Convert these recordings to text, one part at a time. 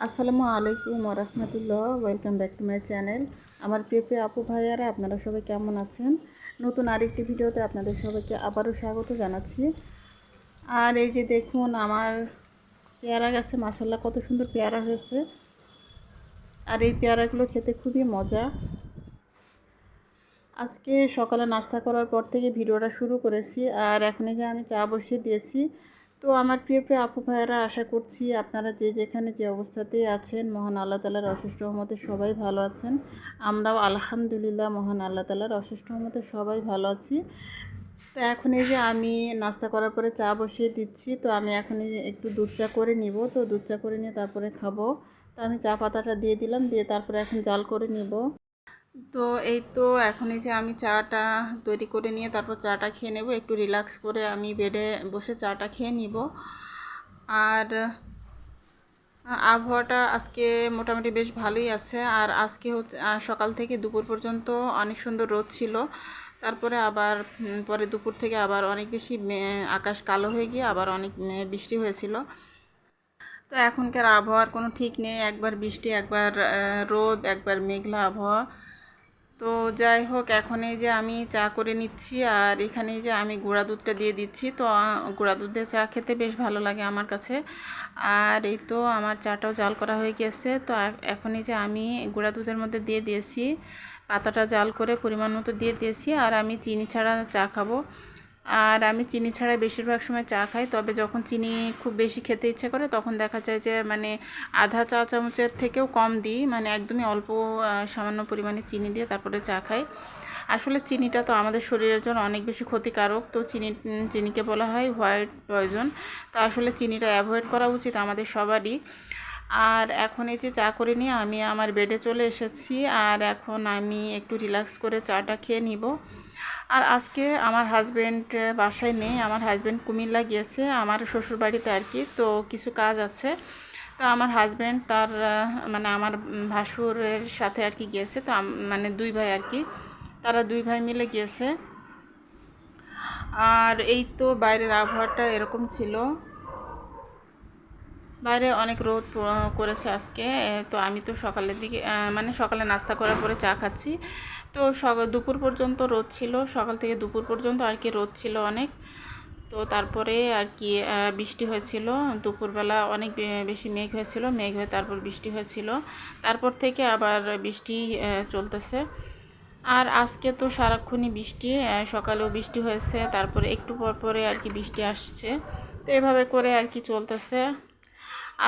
আসসালামু আলাইকুম ওরহমতুল্লাহ। Welcome back to my channel. আমার প্রিয় প্রিয় আপু ভাইয়ারা, আপনারা সবাই কেমন আছেন? নতুন আরেকটি ভিডিওতে আপনাদের সবাইকে আবারও স্বাগত জানাচ্ছি। আর এই যে দেখুন, আমার পেয়ারা গাছে মাশাআল্লাহ কত সুন্দর পেয়ারা হয়েছে। আর এই পেয়ারাগুলো খেতে খুবই মজা। আজকে সকালে নাস্তা করার পর থেকে ভিডিওটা শুরু করেছি, আর এখন যে আমি চা বসিয়ে দিয়েছি। তো আমার প্রিয় প্রিয় আপু ভাইয়েরা, আশা করছি আপনারা যে যেখানে যে অবস্থাতেই আছেন, মহান আল্লাহ তাআলার অশেষ রহমতে সবাই ভালো আছেন। আমরাও আলহামদুলিল্লাহ মহান আল্লাহ তাআলার অশেষ রহমতে সবাই ভালো আছি। তো এখন এই যে আমি নাস্তা করার পরে চা বসিয়ে দিচ্ছি। তো আমি এখন এই যে একটু দুধ চা করে নিব। তো দুধ চা করে নিয়ে তারপরে খাবো। তো আমি চা পাতাটা দিয়ে দিলাম, দিয়ে তারপরে এখন জাল করে নিব। তো এই তো এখন এই যে আমি চাটা তৈরি করে নিয়ে তারপর চাটা খেয়ে নেব। একটু রিল্যাক্স করে আমি বেডে বসে চাটা খেয়ে নিব। আর আবহাওয়াটা আজকে মোটামুটি বেশ ভালোই আছে। আর আজকে হচ্ছে সকাল থেকে দুপুর পর্যন্ত অনেক সুন্দর রোদ ছিল। তারপরে আবার পরে দুপুর থেকে আবার অনেক বেশি আকাশ কালো হয়ে গিয়ে আবার অনেক বৃষ্টি হয়েছিল। তো এখনকার আবহাওয়ার কোনো ঠিক নেই, একবার বৃষ্টি, একবার রোদ, একবার মেঘলা আবহাওয়া। তো যাই হোক, এখন এই যে আমি চা করে নিচ্ছি, আর এখানে যে আমি গুঁড়া দুধটা দিয়ে দিচ্ছি। তো গুঁড়া দুধ দিয়ে চা খেতে বেশ ভালো লাগে আমার কাছে। আর এই তো আমার চাটাও জাল করা হয়ে গেছে। তো এখন এই যে আমি গুঁড়া দুধের মধ্যে দিয়ে দিয়েছি, পাতাটা জাল করে পরিমাণ মতো দিয়ে দিয়েছি। আর আমি চিনি ছাড়া চা খাবো। আর আমি চিনি ছাড়া বেশিরভাগ সময় চা খাই, তবে যখন চিনি খুব বেশি খেতে ইচ্ছে করে তখন দেখা যায় যে মানে আধা চা চামচের থেকেও কম দিই, মানে একদমই অল্প সামান্য পরিমাণে চিনি দিয়ে তারপরে চা খাই। আসলে চিনিটা তো আমাদের শরীরের জন্য অনেক বেশি ক্ষতিকারক। তো চিনিকে বলা হয় হোয়াইট পয়জন। তো আসলে চিনিটা অ্যাভয়েড করা উচিত আমাদের সবারই। আর এখন এই যে চা করে নিয়ে আমি আমার বেডে চলে এসেছি। আর এখন আমি একটু রিল্যাক্স করে চাটা খেয়ে নিব। আর আজকে আমার হাজব্যান্ড বাসায় নেই, আমার হাজব্যান্ড কুমিল্লা গিয়েছে আমার শ্বশুরবাড়িতে আর কি। তো কিছু কাজ আছে। তো আমার হাজব্যান্ড তার মানে আমার ভাসুরের সাথে আর কি গিয়েছে। তো মানে দুই ভাই আর কি, তারা দুই ভাই মিলে গিয়েছে। আর এই তো বাইরের আবহাওয়াটা এরকম ছিল, বাইরে অনেক রোদ করেছে আজকে। তো আমি তো সকালের দিকে মানে সকালে নাস্তা করার পরে চা খাচ্ছি। তো দুপুর পর্যন্ত রোদ ছিল, সকাল থেকে দুপুর পর্যন্ত আর কি রোদ ছিল অনেক। তো তারপরে আর কি বৃষ্টি হয়েছিল দুপুরবেলা, অনেক বেশি মেঘ হয়েছিল, মেঘ হয়ে তারপর বৃষ্টি হয়েছিল। তারপর থেকে আবার বৃষ্টি চলতেছে। আর আজকে তো সারাক্ষণই বৃষ্টি, সকালেও বৃষ্টি হয়েছে, তারপরে একটু পর পরে আর কি বৃষ্টি আসছে। তো এভাবে করে আর কি চলতেছে।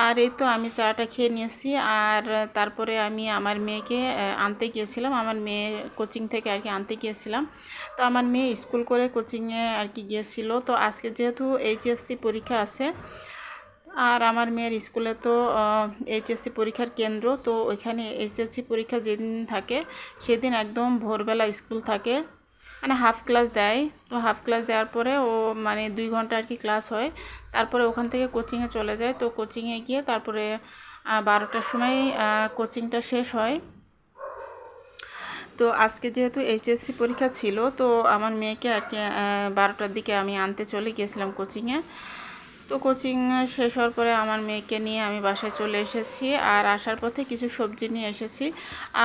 আর এই তো আমি চাটা খেয়ে নিয়েছি। আর তারপরে আমি আমার মেয়েকে আনতে গিয়েছিলাম, আমার মেয়ে কোচিং থেকে আর কি আনতে গিয়েছিলাম। তো আমার মেয়ে স্কুল করে কোচিংয়ে আর কি গিয়েছিল। তো আজকে যেহেতু এইচএসসি পরীক্ষা আছে, আর আমার মেয়ের স্কুলে তো এইচএসসি পরীক্ষার কেন্দ্র, তো ওইখানে এইচএসসি পরীক্ষা যেদিন থাকে সেদিন একদম ভোরবেলা স্কুল থাকে, মানে হাফ ক্লাস দেয়। তো হাফ ক্লাস দেওয়ার পরে ও মানে 2 ঘন্টা আর কি ক্লাস হয়। তারপরে ওখান থেকে কোচিংয়ে চলে যায়। তো কোচিংয়ে গিয়ে তারপরে 12টার সময় কোচিংটা শেষ হয়। তো আজকে যেহেতু এইচএসসি পরীক্ষা ছিল, তো আমার মেয়েকে আর কি 12টার দিকে আমি আনতে চলে গিয়েছিলাম কোচিংয়ে। তো কোচিং শেষ হওয়ার পরে আমার মেয়েকে নিয়ে আমি বাসায় চলে এসেছি। আর আসার পথে কিছু সবজি নিয়ে এসেছি।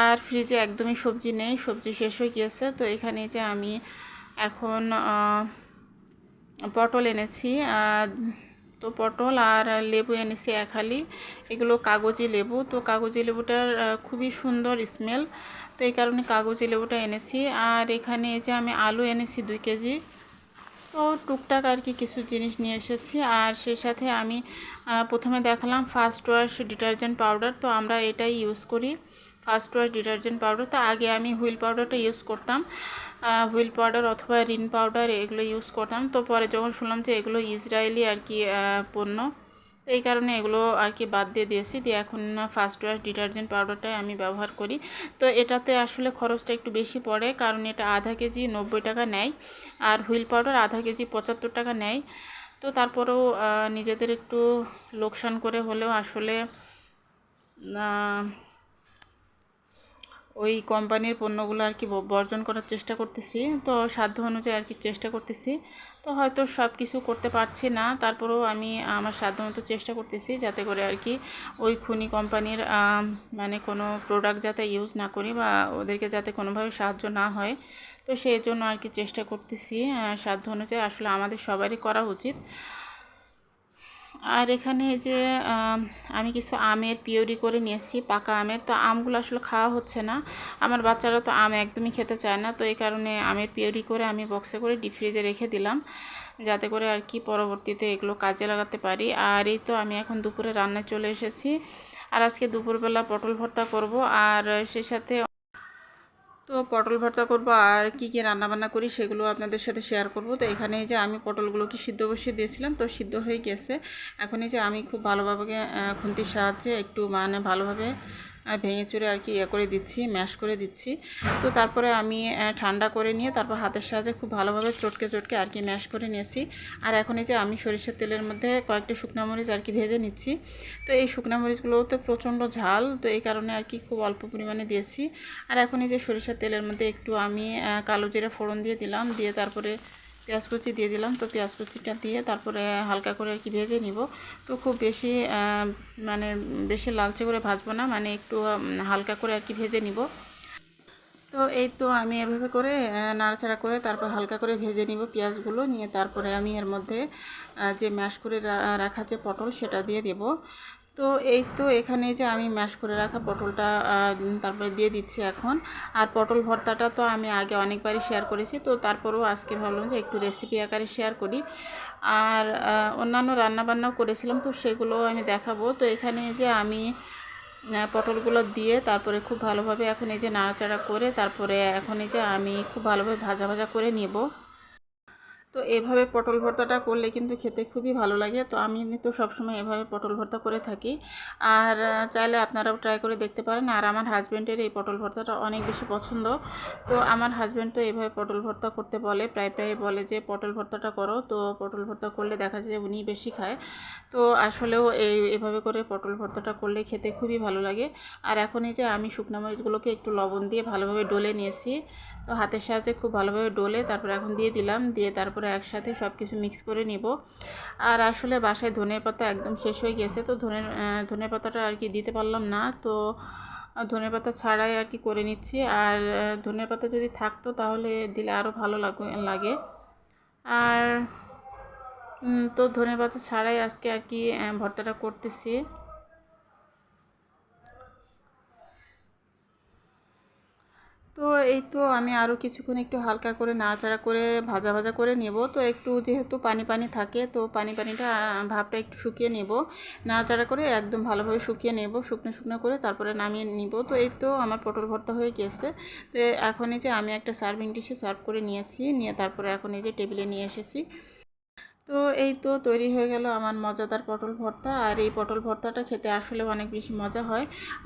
আর ফ্রিজে একদমই সবজি নেই, সবজি শেষ হয়ে গিয়েছে। তো এখানে যে আমি এখন পটল এনেছি, তো পটল আর লেবু এনেছি এক হালি। এগুলো কাগজি লেবু। তো কাগজি লেবুটার খুবই সুন্দর স্মেল, তো এই কারণে কাগজি লেবুটা এনেছি। আর এখানে যে আমি আলু এনেছি 2 কেজি। তো টুকটাক আর কি কিছু জিনিস নিয়ে এসেছি। আর সেই সাথে আমি প্রথমে দেখালাম ফার্স্ট ওয়াশ ডিটারজেন্ট পাউডার। তো আমরা এটাই ইউজ করি, ফার্স্ট ওয়াশ ডিটারজেন্ট পাউডার। তো আগে আমি হুইল পাউডারটা ইউজ করতাম, হুইল পাউডার অথবা রিন পাউডার এগুলো ইউজ করতাম। তো পরে যখন শুনলাম যে এগুলো ইসরায়েলি আর কি পণ্য, তো এই কারণে এগুলো আর কি বাদ দিয়ে দিয়েছি। দিয়ে এখন ফার্স্ট ওয়াশ ডিটারজেন্ট পাউডারটাই আমি ব্যবহার করি। তো এটাতে আসলে খরচটা একটু বেশি পড়ে, কারণ এটা আধা কেজি 90 টাকা নেয়, আর হুইল পাউডার আধা কেজি 75 টাকা নেয়। তো তারপরেও নিজেদের একটু লোকসান করে হলেও আসলে ওই কোম্পানির পণ্যগুলো আর কি বর্জন করার চেষ্টা করতেছি। তো সাধ্য অনুযায়ী আর কি চেষ্টা করতেছি। তো হয়তো সব কিছু করতে পারছি না, তারপরেও আমি আমার সাধ্যমতো চেষ্টা করতেছি যাতে করে আর কি ওই খুনি কোম্পানির মানে কোনো প্রোডাক্ট যাতে ইউজ না করি বা ওদেরকে যাতে কোনোভাবে সাহায্য না হয়। তো সেই জন্য আর কি চেষ্টা করতেছি সাধ্য অনুযায়ী। আসলে আমাদের সবারই করা উচিত। আর এখানে যে আমি কিছু আমের পিউরি করে নিয়েছি, পাকা আমের। তো আমগুলো আসলে খাওয়া হচ্ছে না, আমার বাচ্চারা তো আম একদমই খেতে চায় না। তো এই কারণে আমের পিউরি করে আমি বক্সে করে ডিপ ফ্রিজে রেখে দিলাম, যাতে করে আর কি পরবর্তীতে এগুলো কাজে লাগাতে পারি। আর এই তো আমি এখন দুপুরে রান্নায় চলে এসেছি। আর আজকে দুপুরবেলা পটল ভর্তা করব, আর সেই সাথে তো পটল ভর্তা করব আর কি কি রান্না বান্না করি সেগুলো আপনাদের সাথে শেয়ার করব। তো এখানে যে আমি পটলগুলোকে সিদ্ধ বসিয়ে দিয়েছিলাম, তো সিদ্ধ হয়ে গেছে। এখন এই যে আমি খুব ভালোভাবে খুন্তির সাহায্যে একটু মানে ভালোভাবে ভেঙে চুরে আর কি করে দিচ্ছি, ম্যাশ করে দিচ্ছি। তো তারপরে আমি ঠান্ডা করে নিয়ে তারপর হাতের সাহায্যে খুব ভালোভাবে চটকে চটকে আর কি ম্যাশ করে নিয়েছি। আর এখন এই যে আমি সরিষার তেলের মধ্যে কয়েকটা শুকনো মরিচ আর কি ভেজে নিচ্ছি। তো এই শুকনো মরিচগুলোও তো প্রচণ্ড ঝাল, তো এই কারণে আর কি খুব অল্প পরিমাণে দিয়েছি। আর এখন এই যে সরিষার তেলের মধ্যে একটু আমি কালো জিরা ফোড়ন দিয়ে দিলাম, দিয়ে তারপরে পেঁয়াজ কুচি দিয়ে দিলাম। তো পেঁয়াজ কুচিটা দিয়ে তারপরে হালকা করে আর কি ভেজে নিব। তো খুব বেশি মানে বেশি লালচে করে ভাজবো না, মানে একটু হালকা করে আর কি ভেজে নিব। তো এই তো আমি এভাবে করে নাড়াচাড়া করে তারপর হালকা করে ভেজে নিব পেঁয়াজগুলো নিয়ে। তারপরে আমি এর মধ্যে যে ম্যাশ করে রাখা যে পটল সেটা দিয়ে দেব। তো এই তো এখানে যে আমি ম্যাশ করে রাখা পটলটা তারপরে দিয়ে দিচ্ছি এখন। আর পটল ভর্তাটা তো আমি আগে অনেকবারই শেয়ার করেছি, তো তারপরেও আজকে ভাবলাম যে একটু রেসিপি আকারে শেয়ার করি। আর অন্যান্য রান্নাবান্নাও করেছিলাম, তো সেগুলোও আমি দেখাবো। তো এখানে যে আমি পটলগুলো দিয়ে তারপরে খুব ভালোভাবে এখন এই যে নাড়াচাড়া করে তারপরে এখন এই যে আমি খুব ভালোভাবে ভাজা ভাজা করে নেব। তো এভাবে পটল ভর্তাটা করলে কিন্তু খেতে খুবই ভালো লাগে। তো আমি তো সবসময় এভাবে পটল ভর্তা করে থাকি, আর চাইলে আপনারাও ট্রাই করে দেখতে পারেন। আর আমার হাজব্যান্ডের এই পটল ভর্তাটা অনেক বেশি পছন্দ। তো আমার হাজব্যান্ড তো এভাবে পটল ভর্তা করতে বলে, প্রায় বলে যে পটল ভর্তাটা করো। তো পটল ভর্তা করলে দেখা যায় উনি বেশি খায়। তো আসলেও এভাবে করে পটল ভর্তাটা করলে খেতে খুবই ভালো লাগে। আর এখন এই যে আমি শুকনো মরিচগুলোকে একটু লবণ দিয়ে ভালোভাবে ডলে নিয়েছি। তো হাতের সাহায্যে খুব ভালোভাবে ডলে তারপরে এখন দিয়ে দিলাম, দিয়ে তারপরে একসাথে সব কিছু মিক্স করে নিব। আর আসলে বাসায় ধনের পাতা একদম শেষ হয়ে গেছে, তো ধনের পাতাটা আর কি দিতে পারলাম না। তো ধনের পাতা ছাড়াই আর কি করে নিচ্ছি। আর ধনের পাতা যদি থাকতো তাহলে দিলে আরও ভালো লাগে। আর তো ধনে পাতা ছাড়াই আজকে আর কি ভর্তাটা করতেছি। তো এই তো আমি আরও কিছুক্ষণ একটু হালকা করে নাড়াচাড়া করে ভাজা ভাজা করে নেব। তো একটু যেহেতু পানি পানি থাকে, তো পানিটা ভাবটা একটু শুকিয়ে নেব, নাড়াচাড়া করে একদম ভালোভাবে শুকিয়ে নেব, শুকনো শুকনো করে তারপরে নামিয়ে নিব। তো এই তো আমার পটল ভর্তা হয়ে গেছে। তো এখন এই যে আমি একটা সার্ভিং ডিশে সার্ভ করে নিয়েছি, নিয়ে তারপরে এখন এই যে টেবিলে নিয়ে এসেছি। তো এই তো তৈরি হয়ে গেল আমার মজাদার পটল ভর্তা। আর এই পটল ভর্তাটা খেতে আসলে অনেক বেশি মজা হয়।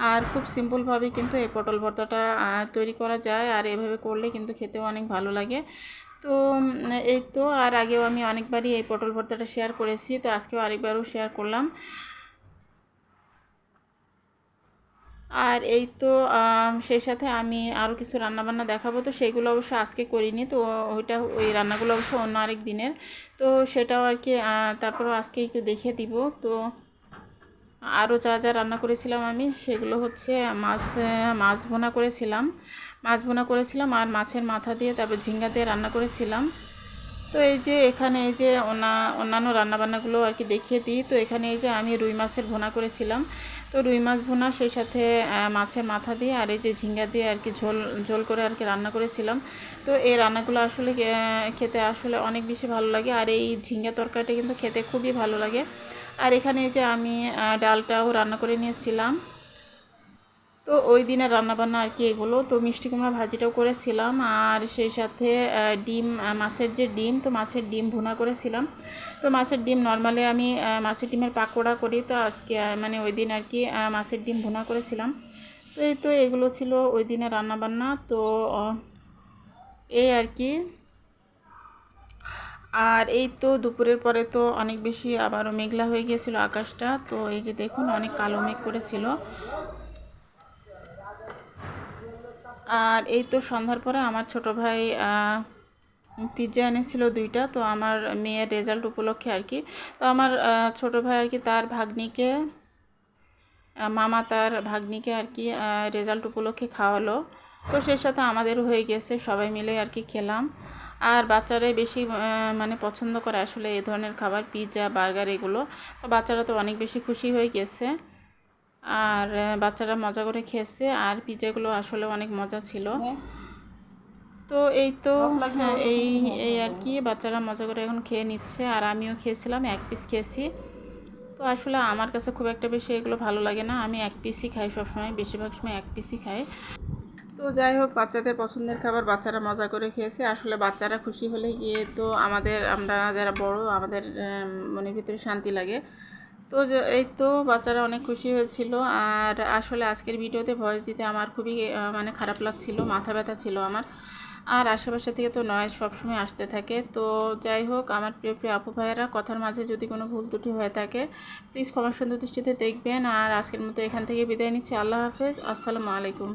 আর খুব সিম্পলভাবে কিন্তু এই পটল ভর্তাটা তৈরি করা যায়, আর এভাবে করলে কিন্তু খেতেও অনেক ভালো লাগে। তো এই তো আর আগেও আমি অনেকবারই এই পটল ভর্তাটা শেয়ার করেছি, তো আজকেও আরেকবারও শেয়ার করলাম। আর এই তো সেই সাথে আমি আরও কিছু রান্নাবান্না দেখাবো, তো সেইগুলো অবশ্য আজকে করিনি। তো ওই রান্নাগুলো অবশ্য অন্য আরেক দিনের। তো সেটাও আর কি তারপরও আজকে একটু দেখিয়ে দিব। তো আরও যা যা রান্না করেছিলাম আমি সেগুলো হচ্ছে মাছ ভুনা করেছিলাম আর মাছের মাথা দিয়ে তারপর ঝিঙ্গা দিয়ে রান্না করেছিলাম। তো এই যে এখানে এই যে অন্যান্য রান্নাবান্নাগুলো আর কি দেখিয়ে দিই। তো এখানে এই যে আমি রুই মাছের ভুনা করেছিলাম। তো রুই মাছ ভুনা সেই সাথে মাছের মাথা দিয়ে আর এই যে ঝিঙ্গা দিয়ে আর কি ঝোল ঝোল করে আর কি রান্না করেছিলাম। তো এই রান্নাগুলো আসলে খেতে আসলে অনেক বেশি ভালো লাগে, আর এই ঝিঙ্গা তরকারিটা কিন্তু খেতে খুবই ভালো লাগে। আর এখানে এই যে আমি ডালটাও রান্না করে নিয়েছিলাম। তো ওই দিনের রান্নাবান্না আর কি এগুলো। তো মিষ্টি কুমড়া ভাজিটাও করেছিলাম, আর সেই সাথে ডিম মাছের যে ডিম, তো মাছের ডিম ভুনা করেছিলাম। তো মাছের ডিম নর্মালি আমি মাছের ডিমের পাকোড়া করি, তো আজকে মানে ওই দিন আর কি মাছের ডিম ভুনা করেছিলাম। তো এই তো এগুলো ছিল ওই দিনের রান্নাবান্না। তো এই আর কি। আর এই তো দুপুরের পরে তো অনেক বেশি আবারও মেঘলা হয়ে গিয়েছিল আকাশটা। তো এই যে দেখুন অনেক কালো মেঘ করেছিল। আর এই তো সন্ধ্যার পরে আমার ছোট ভাই পিৎজা এনেছিল 2টা। তো আমার মেয়ের রেজাল্ট উপলক্ষে আর কি। তো আমার ছোট ভাই আর কি তার ভাগ্নিকে মামা তার ভাগ্নিকে আর কি রেজাল্ট উপলক্ষে খাওয়ালো। তো সেই সাথে আমাদেরও হয়ে গেছে, সবাই মিলে আর কি খেলাম। আর বাচ্চারাই বেশি মানে পছন্দ করে আসলে এই ধরনের খাবার, পিৎজা বার্গার এগুলো। তো বাচ্চারা তো অনেক বেশি খুশি হয়ে গেছে আর বাচ্চারা মজা করে খেয়েছে। আর পিৎজাগুলো আসলে অনেক মজা ছিল। তো এই তো এই এই আর কি বাচ্চারা মজা করে এখন খেয়ে নিচ্ছে আর আমিও খেয়েছিলাম, 1 পিস খেয়েছি। তো আসলে আমার কাছে খুব একটা বেশি এগুলো ভালো লাগে না, আমি 1 পিসই খাই সবসময়, বেশিরভাগ সময় 1 পিসই খাই। তো যাই হোক, বাচ্চাদের পছন্দের খাবার বাচ্চারা মজা করে খেয়েছে। আসলে বাচ্চারা খুশি হলে গিয়ে তো আমরা যারা বড় আমাদের মনের ভিতরে শান্তি লাগে। তো এই তো বাচ্চারা অনেক খুশি হয়েছিল। আর আসলে আজকের ভিডিওতে ভয়েস দিতে আমার খুবই মানে খারাপ লাগছিল, মাথা ব্যথা ছিল আমার। আর আশেপাশে থেকে তো নয়েজ সবসময় আসতে থাকে। তো যাই হোক, আমার প্রিয় প্রিয় আপু ভাইয়েরা, কথার মাঝে যদি কোনো ভুল ত্রুটি হয়ে থাকে প্লিজ ক্ষমা সুন্দর দৃষ্টিতে দেখবেন। আর আজকের মতো এখান থেকে বিদায় নিচ্ছি। আল্লাহ হাফেজ, আসসালামু আলাইকুম।